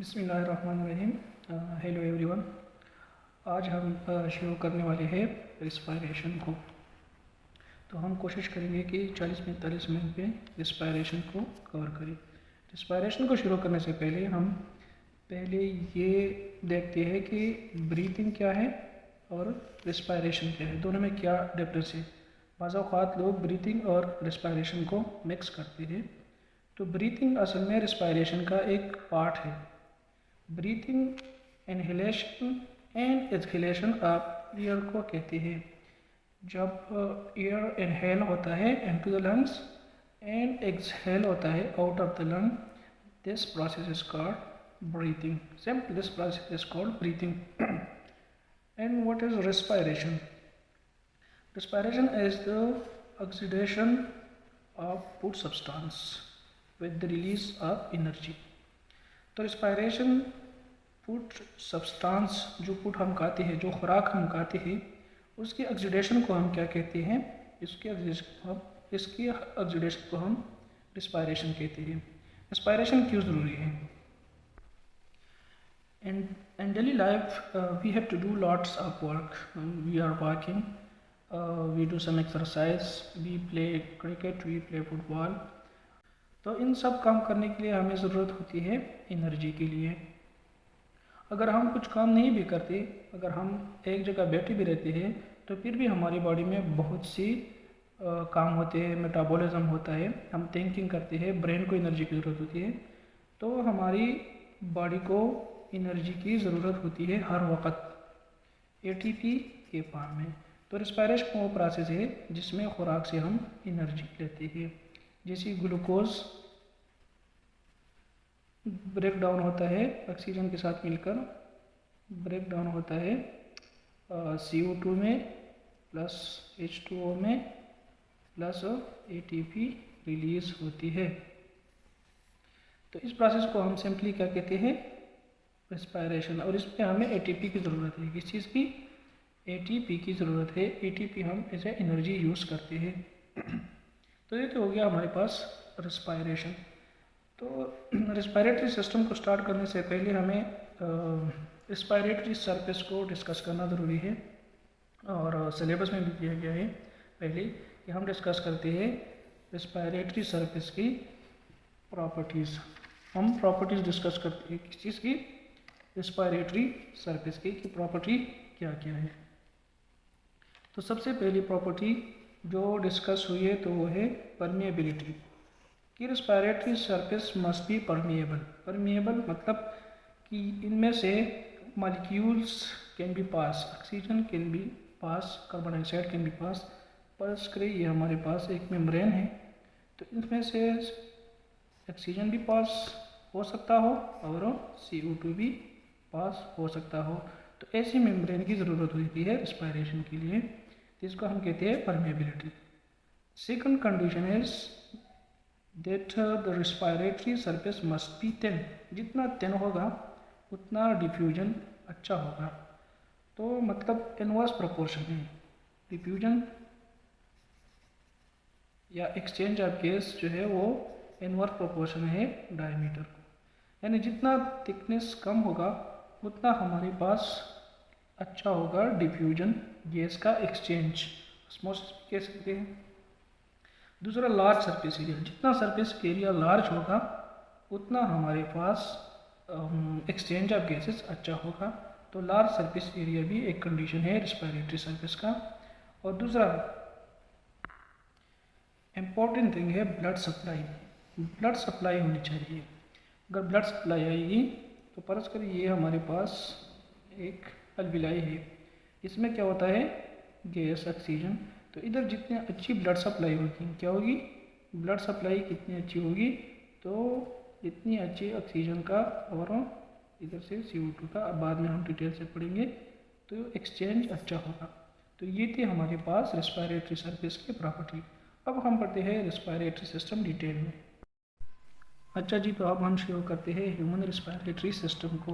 बिस्मिल्लाहिर्रहमानिर्रहीम। Hello everyone. आज हम शुरू करने वाले हैं रिस्पायरेशन को। तो हम कोशिश करेंगे कि 40-45 मिनट में रिस्पायरेशन को कवर करें। रिस्पायरेशन को शुरू करने से पहले हम ये देखते हैं कि ब्रीथिंग क्या है और रिस्पायरेशन क्या है, दोनों में क्या डिफरेंस है। बाज़ औक़ात लोग ब्रीथिंग और रिस्पायरेशन को मिक्स करते हैं। तो ब्रीथिंग असल में रिस्पायरेशन का एक पार्ट है। ब्रीथिंग इनहेलेशन एंड एक्सहेलेशन आप एयर को कहते हैं। जब एयर इनहेल होता है into the lungs and exhale होता है out of the lung, this process is called breathing. Simply this process is called breathing. And what is respiration? Respiration is the oxidation of food substance with the release of energy. तो respiration food substance जो food हम खाते हैं, जो खुराक हम खाते हैं, उसकी ऑक्सीडेशन को हम क्या कहते हैं? इसकी ऑक्सीडेशन को हम रिस्पायरेशन कहते हैं। रिस्पायरेशन क्यों ज़रूरी है? In daily life, we have to do lots of work. We are working, we do some exercise, we play cricket, we play football. तो इन सब काम करने के लिए हमें ज़रूरत होती है एनर्जी के लिए। अगर हम कुछ काम नहीं भी करते, अगर हम एक जगह बैठे भी रहते हैं, तो फिर भी हमारी बॉडी में बहुत सी काम होते हैं, मेटाबॉलिज्म होता है, हम थिंकिंग करते हैं, ब्रेन को एनर्जी की ज़रूरत होती है। तो हमारी बॉडी को एनर्जी की ज़रूरत होती है हर वक्त एटीपी के फॉर्म में। तो रिस्पायरेशन वो प्रोसेस है जिसमें खुराक से हम एनर्जी लेते हैं। जैसे ग्लूकोज ब्रेक डाउन होता है ऑक्सीजन के साथ मिलकर, ब्रेक डाउन होता है CO2 में प्लस H2O में प्लस ATP रिलीज़ होती है। तो इस प्रोसेस को हम सिंपली क्या कहते हैं? रिस्पायरेशन। और इसमें हमें ATP की ज़रूरत है। किस चीज़ की? ATP की ज़रूरत है। ATP हम एज एनर्जी यूज़ करते हैं। तो ये तो हो गया हमारे पास रिस्पायरेशन। तो रिस्पायरेटरी सिस्टम को स्टार्ट करने से पहले हमें रिस्पायरेटरी सरफेस को डिस्कस करना ज़रूरी है, और सिलेबस में भी दिया गया है पहले कि हम डिस्कस करते हैं रिस्पायरेटरी सरफेस की प्रॉपर्टीज़। हम प्रॉपर्टीज़ डिस्कस करते हैं किस चीज़ की? रिस्पायरेटरी सरफेस की प्रॉपर्टी क्या क्या है। तो सबसे पहली प्रॉपर्टी जो डिस्कस हुई है तो वो है परमिएबिलिटी, कि respiratory surface must be permeable. Permeable मतलब कि इनमें से molecules can be pass, oxygen can be pass, carbon dioxide can be pass. फर्ज करें ये हमारे पास एक मेम्ब्रेन है, तो इसमें से ऑक्सीजन भी पास हो सकता हो और CO2 भी पास हो सकता हो। तो ऐसी मेम्ब्रेन की ज़रूरत होती है रिस्पायरेशन के लिए, जिसको हम कहते हैं permeability. Second condition is that the respiratory surface must B thin. जितना थिन होगा उतना डिफ्यूजन अच्छा होगा। तो मतलब इनवर्स प्रोपोर्शन है डिफ्यूजन या एक्सचेंज ऑफ गैस जो है वो इनवर्स प्रोपोर्शन है डायमीटर को। यानी जितना थिकनेस कम होगा उतना हमारे पास अच्छा होगा डिफ्यूजन, गैस का एक्सचेंज, ऑस्मोसिस कह सकते हैं। दूसरा लार्ज सरफेस एरिया, जितना सरफेस एरिया लार्ज होगा उतना हमारे पास एक्सचेंज ऑफ गैसेस अच्छा होगा। तो लार्ज सरफेस एरिया भी एक कंडीशन है रिस्पायरेटरी सरफेस का। और दूसरा इम्पॉर्टेंट थिंग है ब्लड सप्लाई। ब्लड सप्लाई होनी चाहिए। अगर ब्लड सप्लाई आएगी तो फर्ज करिए ये हमारे पास एक अलविलाई है, इसमें क्या होता है? Gas, oxygen. तो इधर जितनी अच्छी ब्लड सप्लाई होगी, क्या होगी? ब्लड सप्लाई कितनी अच्छी होगी तो इतनी अच्छी ऑक्सीजन का और इधर से CO2 का, अब बाद में हम डिटेल से पढ़ेंगे, तो एक्सचेंज अच्छा होगा। तो ये थी हमारे पास रिस्पायरेटरी सरफेस की प्रॉपर्टी। अब हम पढ़ते हैं रिस्पायरेटरी सिस्टम डिटेल में। अच्छा जी, तो अब हम शुरू करते हैं ह्यूमन रिस्पायरेटरी सिस्टम को,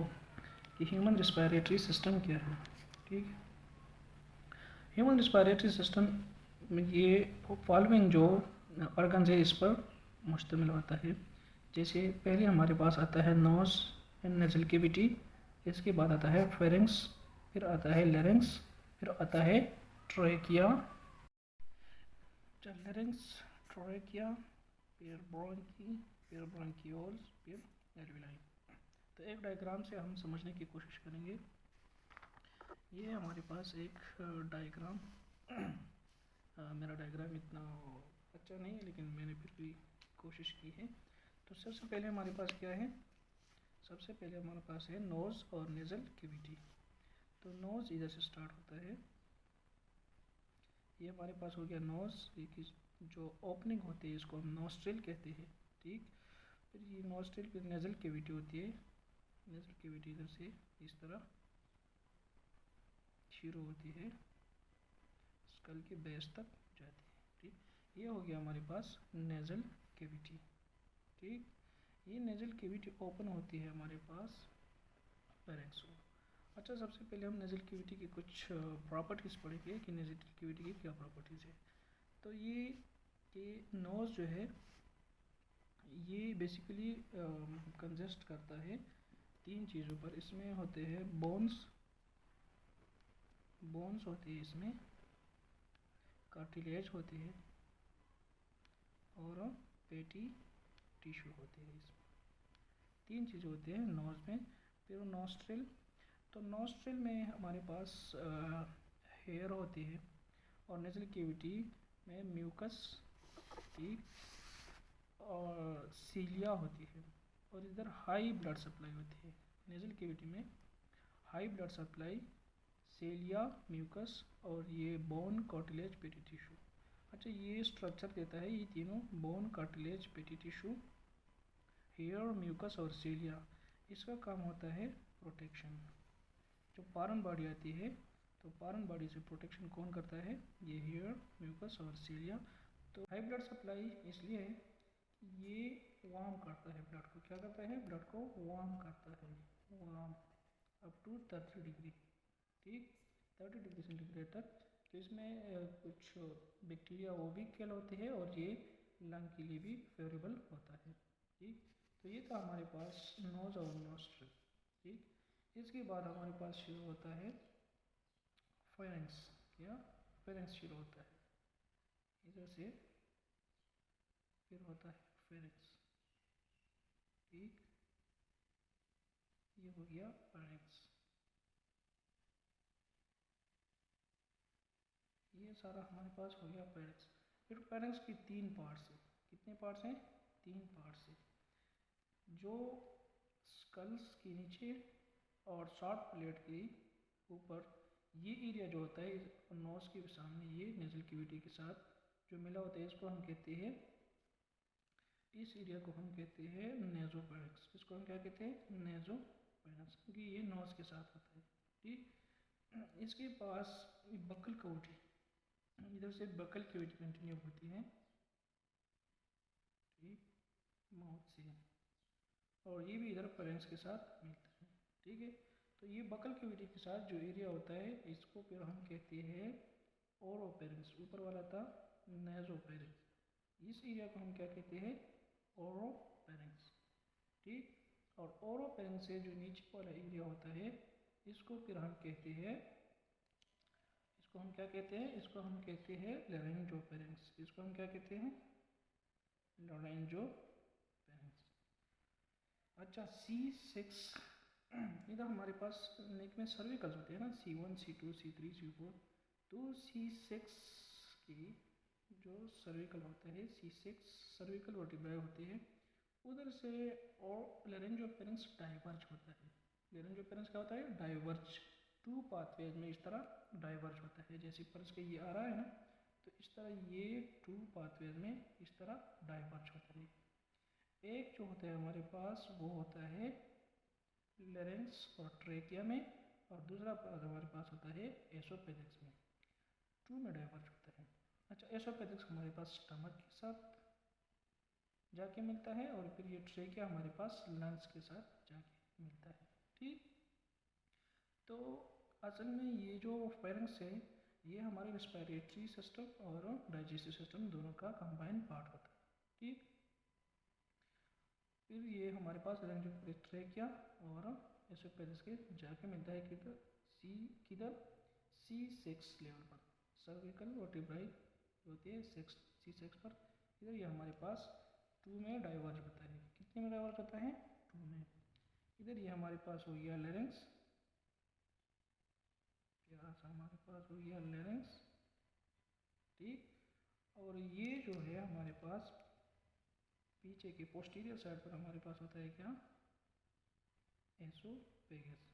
कि ह्यूमन रिस्पायरेटरी सिस्टम क्या है। ठीक है, ह्यूमन रिस्पायरेटरी सिस्टम में ये फॉलोइंग जो ऑर्गन्स है इस पर मुश्तमिल होता है। जैसे पहले हमारे पास आता है नोज़, नेजल कैविटी, इसके बाद आता है फेरिंग्स, फिर आता है लेरिंग्स, फिर आता है ट्रेकिया, लेरिंग्स, ट्रेकिया, फिर ब्रोंकी, फिर ब्रोंकियोल्स, फिर एल्विलाई। तो एक डायग्राम से हम समझने की कोशिश करेंगे। ये हमारे पास एक डायग्राम मेरा डायग्राम इतना अच्छा नहीं है, लेकिन मैंने फिर भी कोशिश की है। तो सबसे पहले हमारे पास क्या है, सबसे पहले हमारे पास है नोज़ और नेज़ल कैविटी। तो नोज़ इधर से स्टार्ट होता है, ये हमारे पास हो गया नोज़, एक जो ओपनिंग होती है इसको हम नोस्ट्रिल कहते हैं, ठीक। फिर ये नोस्ट्रिल, फिर नेज़ल कैविटी होती है, नेज़ल कैविटी इधर से इस तरह शुरू होती है, स्कल के बेस तक जाती है, ठीक। ये हो गया हमारे पास नेज़ल कैविटी, ठीक। ये नेज़ल कैविटी ओपन होती है हमारे पास फेरिंग्स को। अच्छा, सबसे पहले हम नेज़ल कैविटी की कुछ प्रॉपर्टीज़ पढ़ेंगे कि नेज़ल कैविटी की क्या प्रॉपर्टीज़ है। तो ये नोज़ जो है ये बेसिकली कंसिस्ट करता है 3 चीज़ों पर। इसमें होते हैं बोन्स होती है, इसमें कार्टिलेज होती है और पेटी टिश्यू होती है। इसमें 3 चीज़ें होती हैं नोज़ में। फिर नोस्ट्रिल, तो नोस्ट्रिल में हमारे पास हेयर होती है, और नेज़ल कैविटी में म्यूकस, ठीक, और सीलिया होती है, और इधर हाई ब्लड सप्लाई होती है। नेज़ल कैविटी में हाई ब्लड सप्लाई, सीलिया, म्यूकस और ये बोन, कार्टिलेज, पेटी टिश्यू। अच्छा, ये स्ट्रक्चर देता है, ये तीनों बोन, कार्टिलेज, पेटी टिश्यू, हेयर, म्यूकस और सीलिया। इसका काम होता है प्रोटेक्शन। जो फॉरेन बॉडी आती है, तो फॉरेन बॉडी से प्रोटेक्शन कौन करता है, ये हेयर, म्यूकस और सीलिया। तो हाई ब्लड सप्लाई इसलिए है, ये वार्म करता है ब्लड को, क्या करता है, ब्लड को वार्म करता है, वार्म अप टू 30 डिग्री, ठीक, 30 डिग्री सेंटीग्रेड तक। तो इसमें कुछ बैक्टीरिया वो भी किल होते हैं, और ये लंग के लिए भी फेवरेबल होता है, ठीक। तो ये था हमारे पास नोज और नोस्ट्रिल, ठीक। इसके बाद हमारे पास शुरू होता है फेरिंग्स, क्या, फेरिंग्स शुरू होता है इधर से, फिर होता है फेरिंग्स, ठीक। ये हो गया फेरिंग्स, ये सारा हमारे पास हो गया फेरिंग्स। फिर फेरिंग्स की 3 पार्ट्स हैं, कितने पार्ट्स हैं, 3 पार्ट्स हैं। जो स्कल्स के नीचे और शॉर्ट प्लेट के ऊपर ये एरिया जो होता है नोज के सामने, ये नेज़ल कैविटी के साथ जो मिला होता है, इसको हम कहते हैं, इस एरिया को हम कहते हैं नेज़ोफेरिंक्स। इसको हम क्या कहते हैं, नेज़ोफेरिंक्स, क्योंकि ये नोज के साथ होता है, ठीक। इसके पास बकल कैविटी, इधर से बकल कैविटी कंटिन्यू होती है, ठीक, माउथ से, और ये भी इधर फेरिंग्स के साथ मिलता है, ठीक है। तो ये बकल कैविटी के साथ जो एरिया होता है, इसको फिर हम कहते हैं ओरोफेरिंग्स। ऊपर वाला था नेज़ोफेरिंग्स, इस एरिया को हम क्या कहते हैं, ओरोफेरिंग्स, ठीक। और ओरोफेरिंग्स से जो नीचे वाला एरिया होता है, इसको फिर हम कहते हैं, इसको हम क्या कहते हैं, इसको हम कहते हैं लैरिंजोफेरिंग्स। इसको हम क्या कहते हैं, लैरिंजोफेरिंग्स। अच्छा, C6, इधर हमारे पास नेक में सर्विकल्स होते हैं ना, C1, C2, C3, C4। तो C6 की जो सर्विकल होता है, C6 सर्विकल वर्टिब्राe होते हैं, उधर से और लैरिंजोफेरिंग्स डाइवर्ज होता है। लैरिंजोफेरिंग्स क्या होता है, डाइवर्ज, 2 पाथवेज में इस तरह डाइवर्ज होता है। जैसे फर्श के ये आ रहा है ना, तो इस तरह ये 2 पाथवेज में इस तरह डाइवर्ज होता है। एक जो होता है हमारे पास, वो होता है लेरेंस और ट्रेकिया में, और दूसरा हमारे पास होता है एसोफेजिक्स में, 2 में डाइवर्ज होता है। अच्छा, एसोफेजिक्स हमारे पास स्टमक के साथ जाके मिलता है, और फिर ये ट्रेकिया हमारे पास लंग्स के साथ जाके मिलता है, ठीक। तो असल में ये जो फेरिंग्स है, ये हमारे रेस्पिरेटरी सिस्टम और डाइजेस्टिव सिस्टम दोनों का कंबाइंड पार्ट होता है, ठीक। फिर ये हमारे पास ट्रेकिया और एसोफेगस के जाके मिलता है किधर C6 लेवल पर, सर्विकल वर्टिब्राई जो होती है C6 पर। इधर ये हमारे पास 2 में डाइवर्ज होता है। कितने में डाइवर्ज होता है? 2 में। इधर ये हमारे पास हो गया लेरेंक्स, प्यारा सा हमारे पास हो गया लेरेंक्स, ठीक। और ये जो है हमारे पास पीछे की पोस्टीरियर साइड पर हमारे पास होता है क्या? एसोफेगस।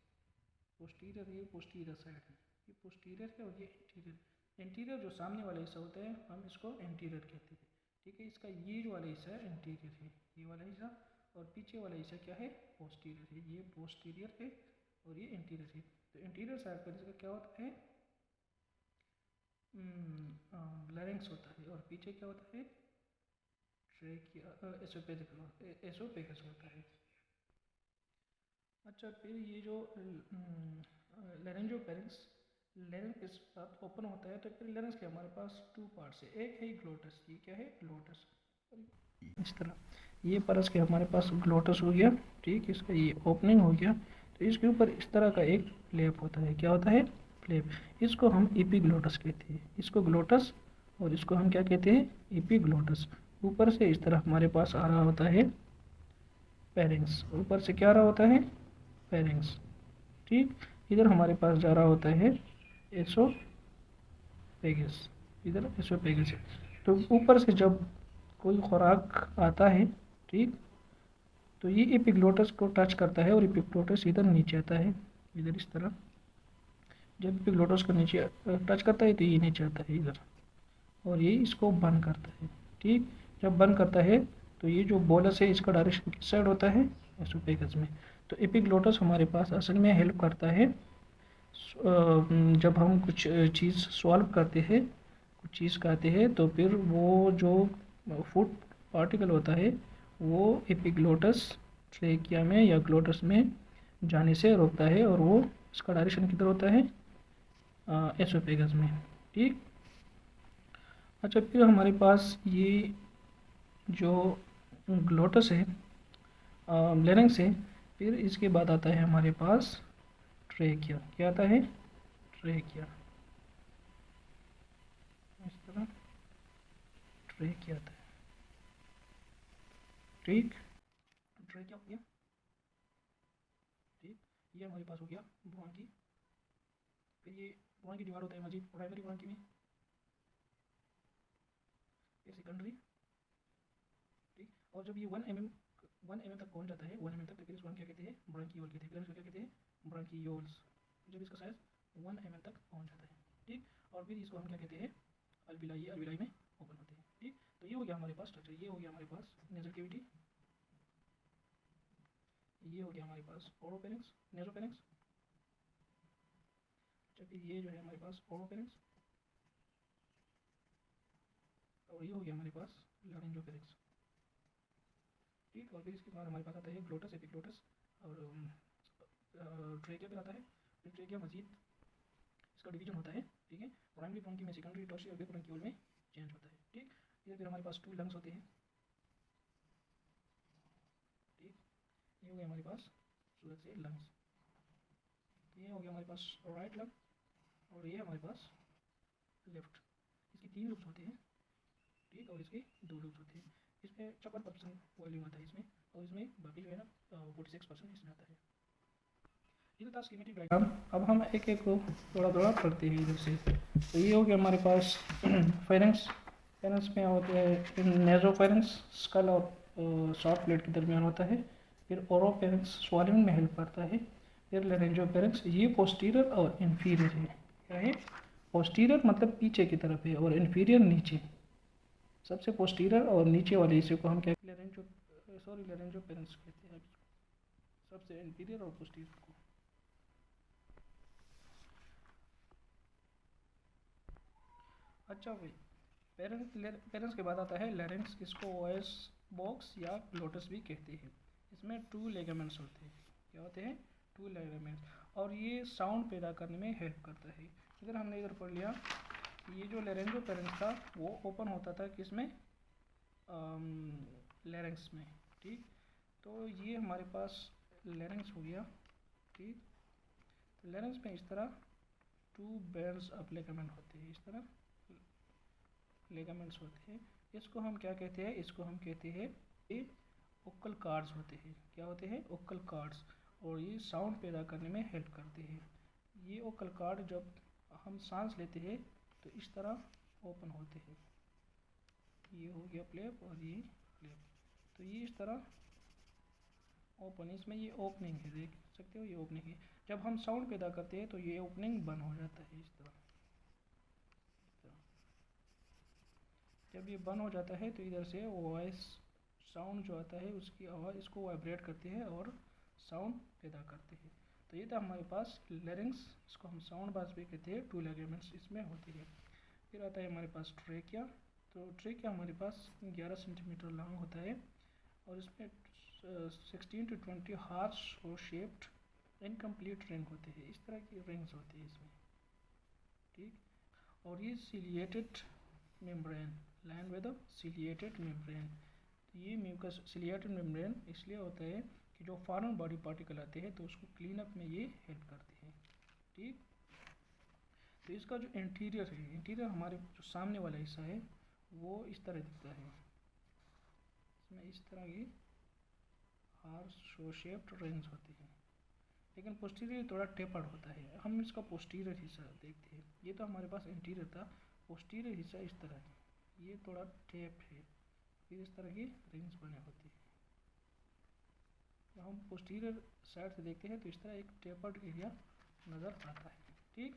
पोस्टीरियर, ये पोस्टीरियर साइड है, ये पोस्टीरियर है और ये एंटीरियर। एंटीरियर जो सामने वाला हिस्सा होता है हम इसको एंटीरियर कहते हैं, ठीक है। इसका ये जो वाला हिस्सा है एंटीरियर है, ये वाला हिस्सा, और पीछे वाला हिस्सा क्या है? पोस्टीरियर है। ये पोस्टीरियर है और ये एंटीरियर है। तो एंटीरियर साइड पर इसका क्या होता है? लैरिंक्स होता है, और पीछे क्या होता है? ट्रेकिया, एसोफेगस होता है। अच्छा, फिर ये जो लेरेंजोफेरिंक्स, लेरेंक्स के साथ ओपन होता है, तो फिर लेरेंक्स के हमारे पास 2 पार्ट्स है। एक है ग्लोटस, ये क्या है? ग्लोटस। इस तरह ये परस के हमारे पास ग्लोटस हो गया, ठीक। इसका ये ओपनिंग हो गया, तो इसके ऊपर इस तरह का एक फ्लैप होता है। क्या होता है? फ्लैप। इसको हम एपिग्लोटस कहते हैं। इसको ग्लोटस और इसको हम क्या कहते हैं? एपिग्लोटस। ऊपर से इस तरह हमारे पास आ रहा होता है फेरिंग्स। ऊपर से क्या आ रहा होता है? फेरिंग्स, ठीक। इधर हमारे पास जा रहा होता है एसोफेगस, इधर एसोफेगस है। तो ऊपर से जब कोई खुराक आता है, ठीक, तो ये एपिग्लोटस को टच करता है और एपिग्लोटस इधर नीचे आता है, इधर इस तरह। जब एपिग्लोटस को नीचे टच करता है तो ये नीचे आता है इधर, और ये इसको बंद करता है, ठीक। जब बंद करता है तो ये जो बोलस है इसका डायरेक्शन किस साइड होता है? एसोफेगस में। तो एपिग्लोटस हमारे पास असल में हेल्प करता है जब हम कुछ चीज़ सॉल्व करते हैं, कुछ चीज़ खाते हैं, तो फिर वो जो फूड पार्टिकल होता है वो एपिग्लोटस ट्रेकिया में या ग्लोटस में जाने से रोकता है, और वो इसका डायरेक्शन किधर होता है? एसोफेगस में, ठीक। अच्छा, फिर हमारे पास ये जो ग्लोटस है, लेरिंक्स है, फिर इसके बाद आता है हमारे पास ट्रेकिया। क्या आता है? ट्रेकिया। इस तरह ट्रेकिया आता है, ठीक। ट्रेकिया हो गया, ठीक। ये हमारे पास हो गया ब्रोंकी। फिर ये ब्रोंकी डिवाइड होता है मजीद प्राइमरी ब्रोंकी में, फिर सेकेंडरी, ठीक। और जब ये 1 mm तक पहुंच जाता है, 1 mm तक, तो फिर इसको हम क्या कहते हैं? ब्रोंकियोल कहते हैं। फिर इसको क्या कहते हैं? ब्रोंकियोल्स। जब इसका साइज 1 mm तक पहुंच जाता है, ठीक। और फिर इसको हम क्या कहते हैं? अल्विलाई। ये अल्विलाई में ओपन होते हैं, ठीक। तो ये हो गया हमारे पास स्ट्रक्चर। ये हो गया हमारे पास नेजल कैविटी, ये हो गया हमारे पास ओरोफेरिंक्स, नेजोफेरिंक्स। अच्छा, फिर ये जो है हमारे पास ओरोफेरिंक्स, और ये हो गया हमारे पास लारिंजोफेरिंक्स, ठीक। और फिर इसके बाद हमारे पास आता है ग्लोटस, एपिग्लोटस, और ट्रेकिया पर आता है। फिर ट्रेकिया मजीद इसका डिवीजन होता है, ठीक है। प्राइमरी ब्रोंकी में, सेकेंडरी, टर्शियरी और फिर ब्रोंकियोल में चेंज होता है, ठीक। इधर फिर हमारे पास 2 लंग्स होते हैं, ठीक। ये हो गया हमारे पास सूरत से लंग्स। ये हो गया हमारे पास राइट लंग, और ये हमारे पास लेफ्ट। इसकी 3 लूप्स होते हैं, ठीक, और इसके 2 लूप्स होते हैं। इसमें 56% वॉल्यूम आता है इसमें, और इसमें बाकी जो है ना 46% इसमें आता है। इधर था स्कीमेटिक डायग्राम। अब हम एक एक को थोड़ा थोड़ा पढ़ते हैं इधर से। तो ये हो गया हमारे पास फेरेंक्स। फेरेंक्स में होते हैं नेजोफेरेंक्स, स्कल और शॉर्ट प्लेट के दरमियान होता है। फिर ओरोफेरेंक्स स्वॉलिंग में हेल्प करता है। फिर लेरेंजोफेरेंक्स, ये पोस्टीरियर और इन्फीरियर है। क्या है? पोस्टीरियर मतलब पीछे की तरफ है, और इन्फीरियर नीचे। सबसे पोस्टीरियर और नीचे वाले हिस्से को हम क्या लेरेंजोफेरेंक्स कहते हैं। सबसे इन्फीरियर और पोस्टीरियर को। अच्छा भाई, पेरेंट्स के बाद आता है लैरिंक्स। इसको वॉइस बॉक्स या ग्लोटस भी कहते हैं। इसमें 2 लिगामेंट्स होते हैं। क्या होते हैं? 2 लिगामेंट्स, और ये साउंड पैदा करने में हेल्प करता है। इधर हमने इधर पढ़ लिया, ये जो लेरेंजोफेरेंक्स था वो ओपन होता था किसमें? लैरिंक्स में, ठीक। तो ये हमारे पास लेरिंग्स हो गया, ठीक। तो लेरिंग्स में इस तरह 2 बैंड्स ऑफ लिगामेंट होते हैं, इस तरह लिगामेंट्स होते हैं। इसको हम क्या कहते हैं, इसको हम कहते हैं ये ओक्कल कार्ड्स होते हैं। क्या होते हैं, ओक्कल कार्ड्स। और ये साउंड पैदा करने में हेल्प करते हैं। ये ओक्कल कार्ड जब हम सांस लेते हैं तो इस तरह ओपन होते हैं। ये हो गया फ्लैप और ये फ्लैप, तो ये इस तरह ओपन, इसमें ये ओपनिंग है, देख सकते हो ये ओपनिंग है। जब हम साउंड पैदा करते हैं तो ये ओपनिंग बंद हो जाता है, इस तरह। जब ये बंद हो जाता है तो इधर से वॉइस साउंड जो आता है उसकी आवाज़ इसको वाइब्रेट करती है और साउंड पैदा करती है। तो ये था हमारे पास लेरिंग्स, इसको हम साउंड बास भी कहते हैं। 2 लिगामेंट्स इसमें होती है। फिर आता है हमारे पास ट्रेकिया। तो ट्रेकिया हमारे पास 11 सेंटीमीटर लॉन्ग होता है और इसमें 16 to 20 हार्श और शेप्ड इनकम्प्लीट रिंग होते हैं। इस तरह की रिंग्स होती है इसमें, ठीक। और ये ciliated membrane, line with the ciliated membrane. तो ये म्यूकस सिलिएटेड मेम्ब्रेन इसलिए होता है कि जो फॉरेन बॉडी पार्टिकल आते हैं तो उसको क्लीन अप में ये हेल्प करती है, ठीक। तो इसका जो इंटीरियर है, इंटीरियर हमारे जो सामने वाला हिस्सा है वो इस तरह दिखता है। इसमें इस तरह की हार्श शो शेप्ड रिंग्स होती हैं, लेकिन पोस्टीरियर थोड़ा टेपर्ड होता है। हम इसका पोस्टीरियर हिस्सा देखते हैं। ये तो हमारे पास इंटीरियर था, पोस्टीरियर हिस्सा इस तरह है, ये थोड़ा टेप है, फिर इस तरह की रिंग्स बने होती है। जब हम पोस्टीरियर साइड से देखते हैं तो इस तरह एक टेपर्ड एरिया नज़र आता है, ठीक।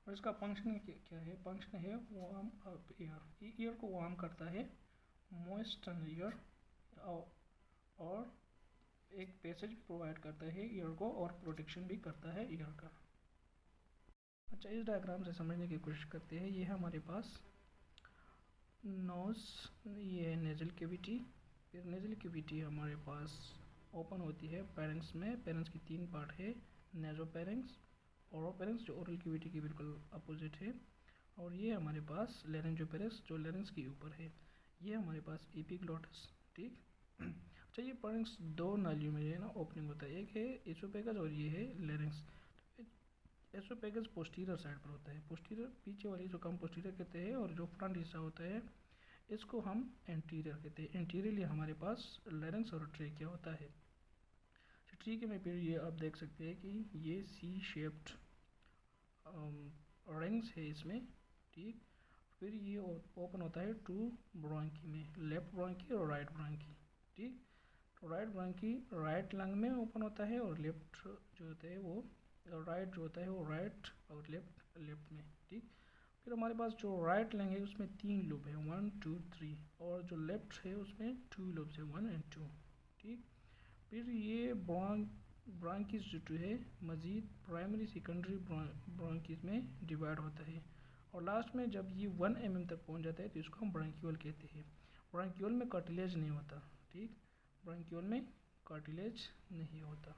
और इसका फंक्शन क्या है, फंक्शन है वार्म अप एयर। ईयर को वार्म करता है, मॉइस्चर ईयर, और एक पैसेज प्रोवाइड करता है ईयर को, और प्रोटेक्शन भी करता है ईयर का। अच्छा, इस डायग्राम से समझने की कोशिश करते हैं। ये है हमारे पास नोज, ये है नेजल कैविटी। फिर नेजल कैविटी हमारे पास ओपन होती है पेरेंक्स में। पेरेंक्स की 3 पार्ट है, नेजोपेरेंक्स, ओरोपेरेंक्स जो ओरल कैविटी के बिल्कुल अपोजिट है, और ये हमारे पास लेरेंजोपेरेंक्स जो लेरेंक्स के ऊपर है। ये हमारे पास एपिग्लोटिस, ठीक। अच्छा, ये पेरेंक्स 2 नालियों में जो है ना ओपनिंग होता है, एक है एसोफेगस और ये है लेरिंग्स। एसोफेगस पोस्टीरियर साइड पर होता है, पोस्टीरियर पीछे वाली जो हम पोस्टीरियर कहते हैं, और जो फ्रंट हिस्सा होता है इसको हम एंटीरियर कहते हैं। एंटीरियरली हमारे पास लेरिंग्स और ट्रेकिया होता है। ट्रेकिया में फिर ये आप देख सकते हैं कि ये सी शेप्ड रिंग्स है इसमें, ठीक। फिर ये ओपन होता है 2 ब्रोंकी में, लेफ्ट ब्रोंकी और राइट ब्रोंकी, ठीक। तो राइट ब्रोंकी राइट लंग में ओपन होता है, और लेफ्ट जो होता है वो राइट जो होता है वो राइट, और लेफ्ट में, ठीक। फिर हमारे पास जो राइट लंग है उसमें 3 लोब है, 1 2 3, और जो लेफ्ट है उसमें 2 लोब्स है, 1 और 2, ठीक। फिर ये ब्रोंकिस जो है मज़ीद प्राइमरी सेकेंडरी ब्रोंकिस में डिवाइड होता है, और लास्ट में जब ये 1 mm तक पहुंच जाता है तो इसको हम ब्रोंक्यूल कहते हैं। ब्रोंक्यूल में कार्टिलेज नहीं होता, ठीक। ब्रोंक्यूल में कार्टिलेज नहीं होता।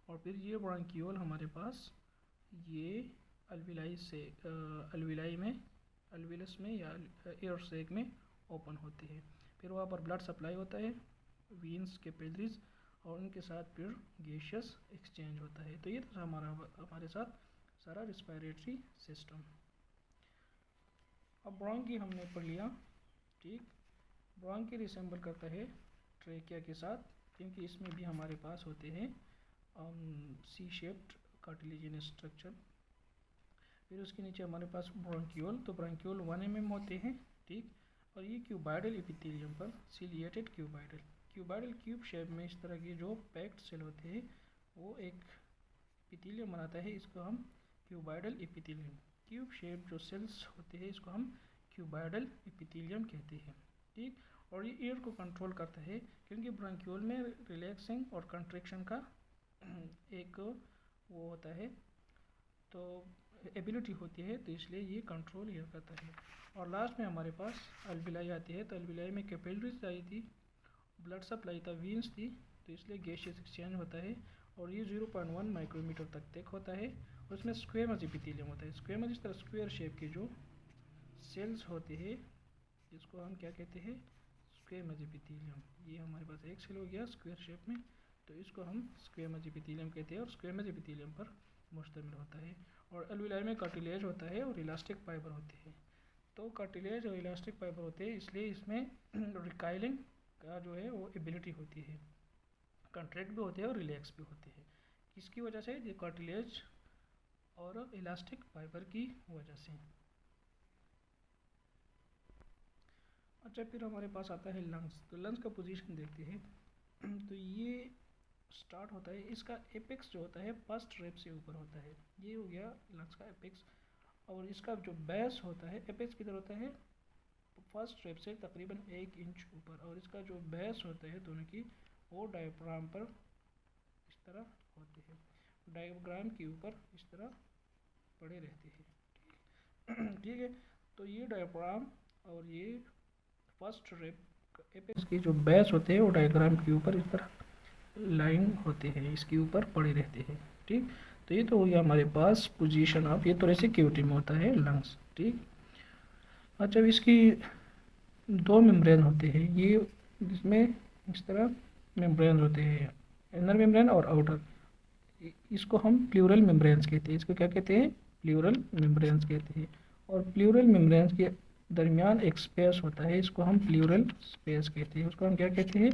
और फिर ये ब्रोंक्यूल हमारे पास ये अल्विलाई में, अल्विलस में या एयर सैक में ओपन होते हैं। फिर वहाँ पर ब्लड सप्लाई होता है, वीन्स कैपिलरीज, और उनके साथ फिर गैसियस एक्सचेंज होता है। तो ये था हमारे साथ सारा रिस्पायरेटरी सिस्टम। अब ब्रोंकी हमने पढ़ लिया, ठीक। ब्रोंकी रिसेंबल करता है ट्रेकिया के साथ, क्योंकि इसमें भी हमारे पास होते हैं सी शेप्ड कार्टिलेजिनस स्ट्रक्चर। फिर उसके नीचे हमारे पास ब्रोंक्यूल, तो ब्रोंक्यूल 1 mm होते हैं, ठीक। और ये क्यूबाइडल एपिथेलियम पर सिलिएटेड क्यूबाइडल क्यूब शेप में इस तरह के जो पैक्ड सेल होते हैं वो एक एपिथेलियम बनाता है, इसको हम क्यूबाइडल एपिथेलियम, क्यूब शेप जो सेल्स होते हैं इसको हम क्यूबाइडल एपिथेलियम कहते हैं, ठीक। और ये एयर को कंट्रोल करता है, क्योंकि ब्रोंक्यूल में रिलैक्सिंग और कंट्रैक्शन का एक वो होता है, तो एबिलिटी होती है, तो इसलिए ये कंट्रोल एयर करता है। और लास्ट में हमारे पास अल्विलाई आती है, तो अल्विलाई में कैपिलरीज आई थी, ब्लड सप्लाई था, वीन्स थी, तो इसलिए गैसियस एक्सचेंज होता है। और ये 0.1 माइक्रोमीटर तक होता है। उसमें स्क्वेमस एपिथेलियम होता है। स्क्वेमस इस तरह स्क्वायर शेप के जो सेल्स होते हैं जिसको हम क्या कहते हैं, स्क्वेमस एपिथेलियम, ये हमारे पास एक सेल हो गया स्क्वायर शेप में, तो इसको हम स्क्वेमस एपिथेलियम कहते हैं और स्क्वेमस एपिथेलियम पर मुश्तमिल होता है। और एल्विलाई में कार्टिलेज होता है और इलास्टिक फाइबर होते हैं। तो कार्टिलेज और इलास्टिक फाइबर होते हैं, इसलिए इसमें रिकाइलिंग का जो है वो एबिलिटी होती है, कंट्रैक्ट भी होते हैं और रिलैक्स भी होते हैं। किसकी वजह से? ये कार्टिलेज और इलास्टिक फाइबर की वजह से। अच्छा, फिर हमारे पास आता है लंग्स। तो लंग्स का पोजीशन देखते हैं। तो ये स्टार्ट होता है, इसका एपेक्स जो होता है फर्स्ट रेब से ऊपर होता है, ये हो गया लंग्स का एपेक्स। और इसका जो बेस होता है, एपेक्स किधर होता है? फर्स्ट रेब से तकरीबन 1 इंच ऊपर। और इसका जो बेस होता है दोनों की, वो डायफ्राम पर इस तरह होते हैं, डायफ्राम के ऊपर इस तरह पड़े रहते हैं। ठीक है, तो ये डायफ्राम और ये फर्स्ट रेब एपेक्स की जो बेस होते हैं वो डायग्राम के ऊपर इस तरह लाइन होते हैं, इसके ऊपर पड़े रहते हैं। ठीक, तो ये तो हो गया हमारे पास पोजीशन ऑफ, ये तो ऐसे केविटी में होता है लंग्स। ठीक, अच्छा, इसकी 2 मेम्ब्रेन होते हैं, ये जिसमें इस तरह मेम्ब्रेन होते हैं, इनर मेम्ब्रेन और आउटर। इसको हम प्लूरल मेम्ब्रेन्स कहते हैं। इसको क्या कहते हैं? प्लूरल मेम्ब्रेन्स कहते हैं। और प्लूरल मेम्ब्रेन्स के दरमियान एक स्पेस होता है, इसको हम प्लूरल स्पेस कहते हैं। उसको हम क्या कहते हैं?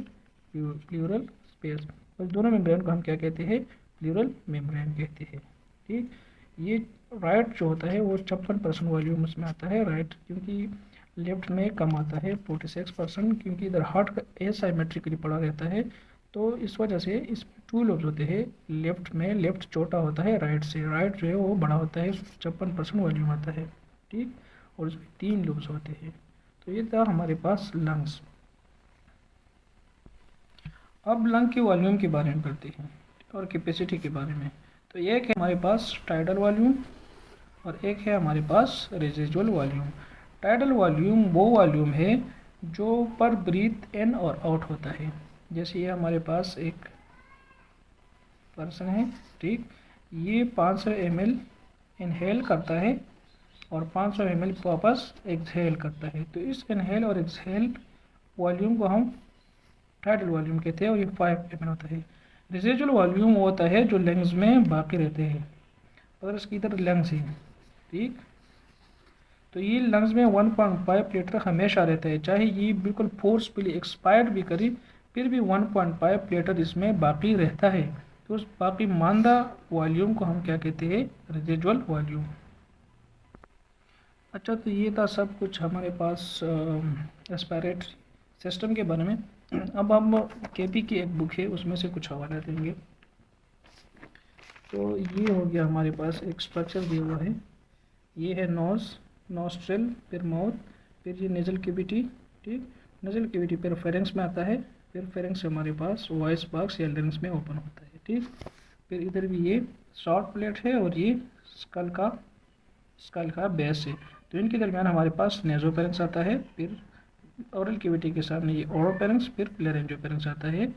Plural space. और दोनों मेम्ब्रेन को हम क्या कहते हैं? प्लूरल मेम्ब्रेन कहते हैं। ठीक, ये राइट जो होता है वो 56% वॉल्यूम उसमें आता है राइट, क्योंकि लेफ्ट में कम आता है 46%, क्योंकि इधर हार्ट एसाइमेट्रिकली पड़ा रहता है। तो इस वजह से इसमें 2 लोब्स होते हैं लेफ्ट में, लेफ्ट छोटा होता है राइट से, राइट जो है वो बड़ा होता है, 56% वॉल्यूम आता है। ठीक, और उसमें 3 लोब्स होते हैं। तो ये था हमारे पास लंग्स। अब लंग के वॉल्यूम के बारे में पढ़ते हैं और कैपेसिटी के बारे में। तो एक है हमारे पास टाइडल वॉल्यूम और एक है हमारे पास रेजिजुअल वॉल्यूम। टाइडल वॉल्यूम वो वॉल्यूम है जो पर ब्रीथ इन और आउट होता है। जैसे ये हमारे पास एक पर्सन है, ठीक, ये 500 ml इनहेल करता है और 500 ml वापस एक्सहेल करता है। तो इस इनहेल और एक्सहेल वॉल्यूम को हम टाइडल वॉल्यूम कहते हैं और ये 5 ml होता है। रेजिजुअल वॉल्यूम वो होता है जो लंग्स में बाकी रहते हैं। अगर इसकी इधर लंग्स है, ठीक, तो ये लंग्स में 1.5 लीटर हमेशा रहता है, चाहे ये बिल्कुल फोर्सफुली एक्सपायर्ड भी करे फिर भी 1.5 लीटर इसमें बाकी रहता है। तो उस बाकी मानदा वॉल्यूम को हम क्या कहते हैं? Residual volume. अच्छा, तो ये था सब कुछ हमारे पास रेस्पिरेटरी सिस्टम के बारे में। अब हम केपी की एक बुक है उसमें से कुछ हवाला देंगे। तो ये हो गया हमारे पास एक स्ट्रक्चर दिया हुआ है, ये है नोज, नोस्ट्रिल, फिर माउथ, फिर ये नेजल कैविटी। ठीक, नेजल कैविटी फिर फेरेंक्स में आता है, फिर फेरेंक्स से हमारे पास वॉइस बॉक्स या लेंस में ओपन होता है। ठीक, फिर इधर भी ये शॉर्ट प्लेट है और ये स्कल का बेस है। तो इनके दरमियान हमारे पास नेजोफेरेंक्स आता है, फिर ओरल कैविटी के सामने ये ओरोफेरेंक्स, फिर लेरेंजोफेरेंक्स आता है,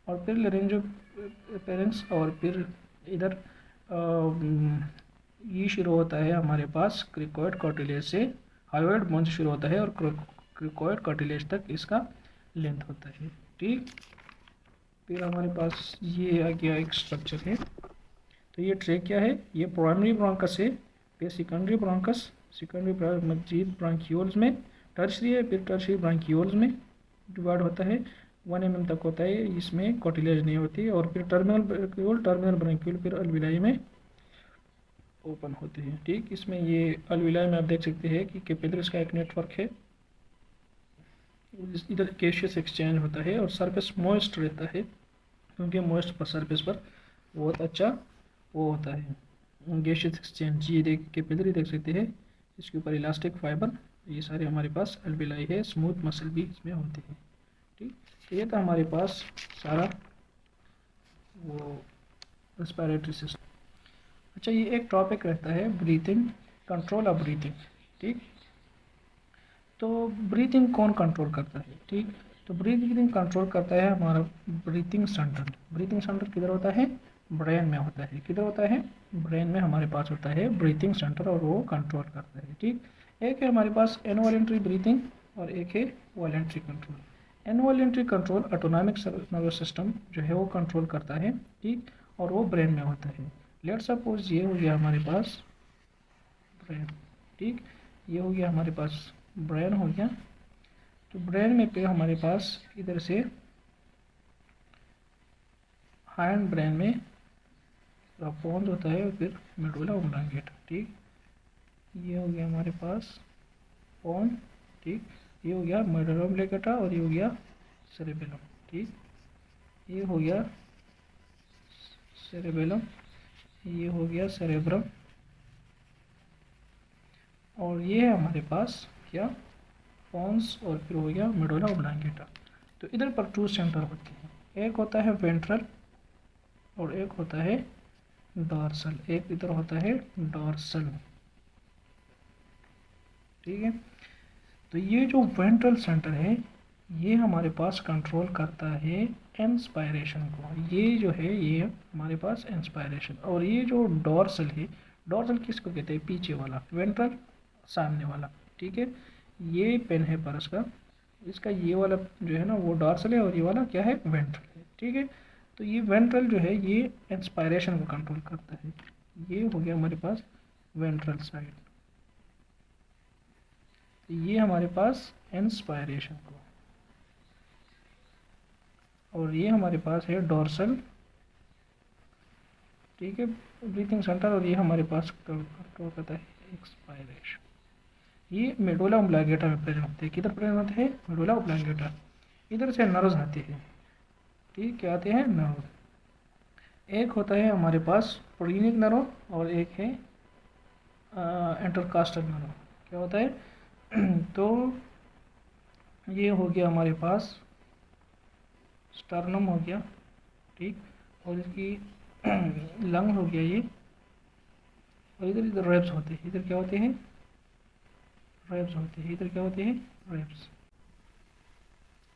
और फिर लेरेंजोफेरेंक्स और फिर इधर ये शुरू होता है हमारे पास क्रिकोइड कार्टिलेज से, हायोइड बोन से शुरू होता है और क्रिकोइड कार्टिलेज तक इसका लेंथ होता है। ठीक, फिर हमारे पास ये आ गया एक स्ट्रक्चर है। तो ये ट्रेकिया है, ये प्राइमरी ब्रोंकस है, फिर सेकेंडरी ब्रोंकस, सेकेंडरी मजीद ब्रांकियोल्स में, टर्शरी है, फिर टर्शरी ब्रांकियोल्स में डिवाइड होता है, 1 mm तक होता है, इसमें कार्टिलेज नहीं होती। और फिर टर्मिनल ब्रांकियोल फिर अल्विलाई में ओपन होते हैं। ठीक, इसमें ये अल्विलाई में आप देख सकते हैं कि कैपिलरीज का एक नेटवर्क है, इधर गैसियस एक्सचेंज होता है और सरफेस मॉइस्ट रहता है, क्योंकि मॉइस्ट पर सरफेस पर बहुत अच्छा वो होता है गैसियस एक्सचेंज। ये देख कैपिलरी देख सकते हैं, इसके ऊपर इलास्टिक फाइबर, ये सारे हमारे पास अल्विलाई है, स्मूथ मसल भी इसमें होते हैं। ठीक, तो ये था हमारे पास सारा वो रेस्पिरेटरी सिस्टम। अच्छा, ये एक टॉपिक रहता है ब्रीथिंग, कंट्रोल ऑफ ब्रीथिंग। ठीक, तो ब्रीथिंग कौन कंट्रोल करता है? ठीक, तो ब्रीथिंग कंट्रोल करता है हमारा ब्रीथिंग सेंटर। ब्रीथिंग सेंटर किधर होता है? ब्रेन में होता है। किधर होता है? ब्रेन में हमारे पास होता है ब्रीथिंग सेंटर और वो कंट्रोल करता है। ठीक, एक है हमारे पास इनवॉलेंट्री ब्रीथिंग और एक है voluntary control. Involuntary control autonomic nervous system जो है वो कंट्रोल करता है, ठीक, और वो ब्रेन में होता है। लेट सपोज ये हो गया हमारे पास ब्रेन, ठीक, ये हो गया हमारे पास ब्रेन हो गया। तो ब्रेन में पे हमारे पास इधर से हाइंड ब्रेन में पोन्स होता है और फिर मेडुला ओब्लांगेटा, ठीक, ये हो गया हमारे पास पोन, ठीक, ये हो गया मेडुला ओब्लांगेटा और ये हो गया सेरेबेलम, ठीक, ये हो गया सेरेबेलम, ये हो गया सेरेब्रम, और ये है हमारे पास क्या पोन्स और फिर हो गया मेडुला ओब्लांगेटा। तो इधर पर 2 सेंटर होते हैं, एक होता है वेंट्रल और एक होता है डॉर्सल, एक इधर होता है डॉर्सल, ठीक है। तो ये जो वेंट्रल सेंटर है ये हमारे पास कंट्रोल करता है इंस्पायरेशन को, ये जो है ये हमारे पास इंस्पायरेशन। और ये जो डॉर्सल है, डॉर्सल किसको कहते हैं, पीछे वाला, वेंट्रल सामने वाला, ठीक है। ये पेन है परस का, इसका ये वाला जो है ना वो डॉर्सल है और ये वाला क्या है, वेंट्रल है, ठीक है। तो ये वेंट्रल जो है ये इंस्पायरेशन को कंट्रोल करता है। ये हो गया हमारे पास वेंट्रल साइड, तो ये हमारे पास इंस्पायरेशन को, और ये हमारे पास है डॉर्सल, ठीक है, ब्रीथिंग सेंटर, और ये हमारे पास कंट्रोल करता है एक्सपायरेशन। ये मेडुला ओब्लांगेटा में प्रेजेंट होते हैं, किधर प्रेजेंट होते हैं, मेडुला ओब्लांगेटा। इधर से नर्व्स आते हैं, ठीक, क्या आते हैं, नर्व। एक होता है हमारे पास प्रोलिनिक नर्व और एक है इंटरकास्टल नर्व, क्या होता है तो ये हो गया हमारे पास स्टर्नम हो गया, ठीक, और इसकी लंग हो गया ये, और इधर इधर रेब्स होते हैं, इधर क्या होते हैं, रेब्स होते हैं, इधर क्या होते हैं, रेब्स,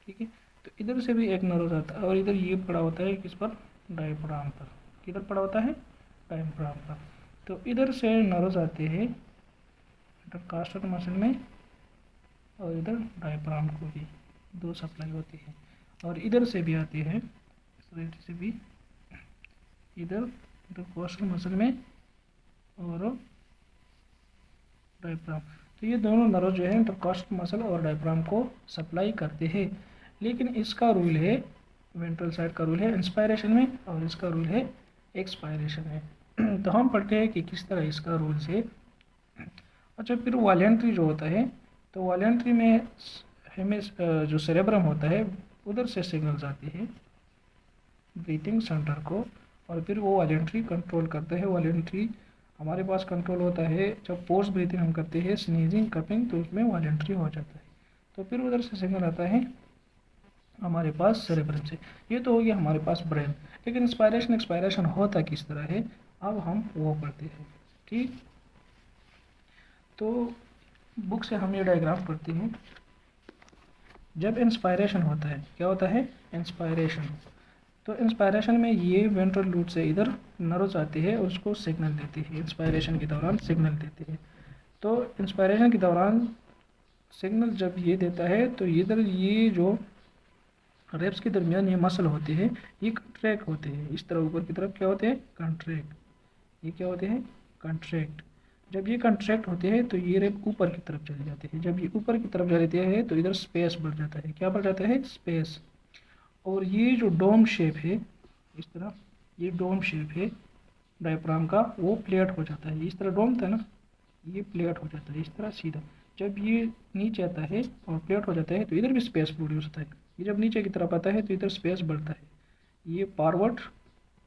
ठीक है। तो इधर से भी एक नर्व आता है और इधर ये पड़ा होता है किस पर, डायफ्राम पर, किधर पड़ा होता है, डायफ्राम पर। तो इधर से नर्व्स आते हैं इंटरकास्टल मसल में और इधर डायफ्राम को भी 2 सप्लाई होती है, और इधर से भी आते हैं, इस से भी इधर इंटरकोस्टल मसल में और डायफ्राम। तो ये दोनों नर्व जो है इंटरकोस्टल मसल और डायफ्राम को सप्लाई करते हैं, लेकिन इसका रूल है, वेंट्रल साइड का रूल है इंस्पायरेशन में और इसका रूल है एक्सपायरेशन में। तो हम पढ़ते हैं कि किस तरह इसका रूल है। अच्छा, फिर वॉलेंट्री जो होता है, तो वॉलेंट्री में हमें जो सेरेब्रम होता है उधर से सिग्नल्स आते हैं ब्रीथिंग सेंटर को, और फिर वो वॉलेंट्री कंट्रोल करता है। वॉलेंट्री हमारे पास कंट्रोल होता है जब पोस्ट ब्रीथिंग हम करते हैं, स्नीजिंग, कपिंग, तो उसमें वॉलेंट्री हो जाता है। तो फिर उधर से सिग्नल आता है हमारे पास सेरेब्रम से। ये तो हो गया हमारे पास ब्रेन, लेकिन इंस्पायरेशन एक्सपायरेशन होता किस तरह है, अब हम वो पढ़ते हैं, ठीक। तो बुक से हम ये डायग्राम पढ़ते हैं। जब इंस्पायरेशन होता है, क्या होता है, इंस्पायरेशन, तो इंस्पायरेशन में ये वेंट्रल रूट से इधर नर्व्स आते हैं और उसको सिग्नल देते हैं, इंस्पायरेशन के दौरान सिग्नल देते हैं। तो इंस्पायरेशन के दौरान सिग्नल जब ये देता है तो इधर ये जो रेप्स के दरमियान ये मसल होते हैं ये कंट्रैक्ट होते हैं, इस तरह ऊपर की तरफ क्या होते हैं, कंट्रैक्ट, ये क्या होते हैं, कंट्रैक्ट। जब ये कंट्रैक्ट होते हैं तो ये रेप ऊपर की तरफ चले जाते हैं, जब ये ऊपर की तरफ जाते हैं तो इधर स्पेस बढ़ जाता है, क्या बढ़ जाता है, स्पेस। और ये जो डोम शेप है, इस तरह ये डोम शेप है डायफ्राम का, वो प्लेट हो जाता है, इस तरह डोम था ना, ये प्लेट हो जाता है इस तरह सीधा। जब ये नीचे आता है और प्लेट हो जाता है तो इधर भी स्पेस प्रोड्यूस होता है, ये जब नीचे की तरफ आता है तो इधर स्पेस बढ़ता है, ये फॉरवर्ड,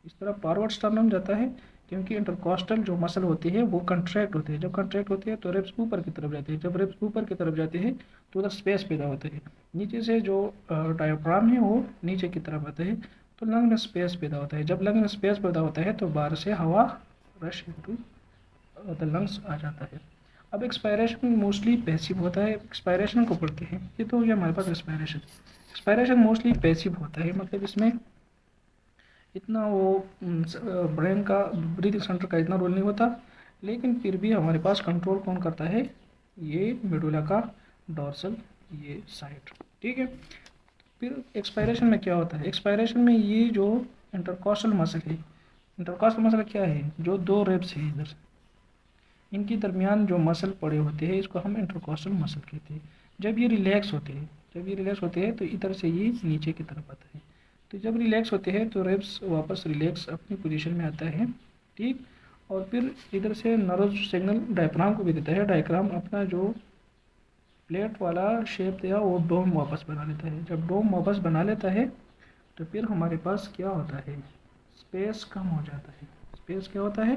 इस तरह फॉरवर्ड स्टर्नम जाता है, क्योंकि इंटरकॉस्टल जो मसल होती है वो कंट्रैक्ट होते हैं, जब कंट्रैक्ट होते हैं तो रेप्स ऊपर की तरफ जाते हैं, जब रेप्स ऊपर की तरफ जाते हैं तो उधर स्पेस पैदा होते हैं, नीचे से जो डायफ्राम है वो नीचे की तरफ आते हैं तो लंग में स्पेस पैदा होता है, जब लंग में स्पेस पैदा होता है तो बाहर से हवा रश इनटू द लंग्स आ जाता है। अब एक्सपायरेशन मोस्टली पैसिव होता है, एक्सपायरेशन को पढ़ते हैं। ये तो हो गया हमारे पास एक्सपायरेशन। एक्सपायरेशन मोस्टली पैसिव होता है, मतलब इसमें इतना वो ब्रेन का, ब्रीथिंग सेंटर का इतना रोल नहीं होता, लेकिन फिर भी हमारे पास कंट्रोल कौन करता है, ये मेडुला का डॉर्सल ये साइड, ठीक है। फिर एक्सपायरेशन में क्या होता है, एक्सपायरेशन में ये जो इंटरकॉस्टल मसल है, इंटरकॉस्टल मसल क्या है, जो दो रिब्स है इधर, इनके दरमियान जो मसल पड़े होते हैं इसको हम इंटरकॉस्टल मसल कहते हैं। जब ये रिलैक्स होते हैं, जब ये रिलैक्स होते हैं तो इधर से ये नीचे की तरफ आता है। तो जब रिलैक्स होते हैं तो रिब्स वापस रिलैक्स अपनी पोजीशन में आता है, ठीक। और फिर इधर से नर्व सिग्नल डायफ्राम को भी देता है, डायफ्राम अपना जो प्लेट वाला शेप दिया वो डोम वापस बना लेता है। जब डोम वापस बना लेता है तो फिर हमारे पास क्या होता है, स्पेस कम हो जाता है। स्पेस क्या होता है,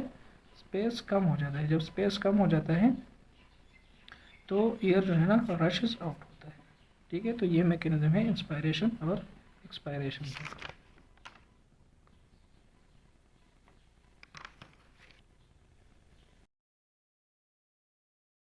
स्पेस कम हो जाता है। जब स्पेस कम हो जाता है तो एयर जो है ना रशेस आउट होता है, ठीक है। तो ये मैकेनिज्म है इंस्पायरेशन और एक्सपायरेशन का।